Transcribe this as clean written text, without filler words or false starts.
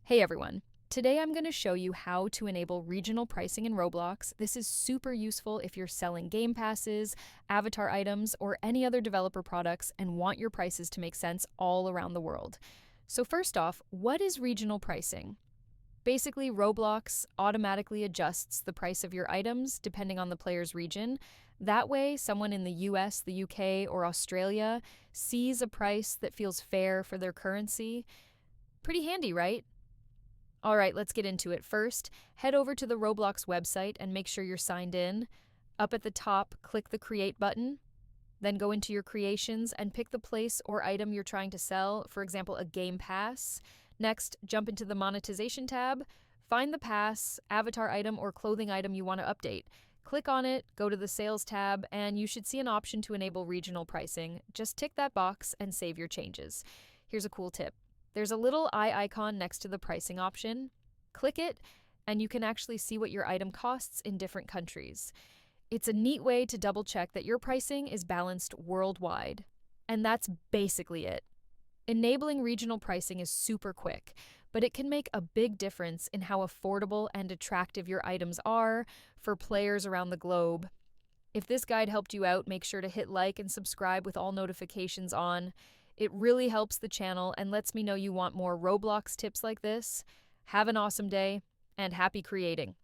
Hey everyone. Today I'm going to show you how to enable regional pricing in Roblox. This is super useful if you're selling game passes, avatar items, or any other developer products and want your prices to make sense all around the world. So first off, what is regional pricing? Basically, Roblox automatically adjusts the price of your items depending on the player's region. That way, someone in the US, the UK, or Australia sees a price that feels fair for their currency. Pretty handy, right? All right, let's get into it. First, head over to the Roblox website and make sure you're signed in. Up at the top, click the Create button. Then go into your creations and pick the place or item you're trying to sell, for example, a game pass. Next, jump into the Monetization tab. Find the pass, avatar item, or clothing item you want to update. Click on it, go to the Sales tab, and you should see an option to enable regional pricing. Just tick that box and save your changes. Here's a cool tip. There's a little eye icon next to the pricing option. Click it, and you can actually see what your item costs in different countries. It's a neat way to double check that your pricing is balanced worldwide. And that's basically it. Enabling regional pricing is super quick, but it can make a big difference in how affordable and attractive your items are for players around the globe. If this guide helped you out, make sure to hit like and subscribe with all notifications on. It really helps the channel and lets me know you want more Roblox tips like this. Have an awesome day, and happy creating!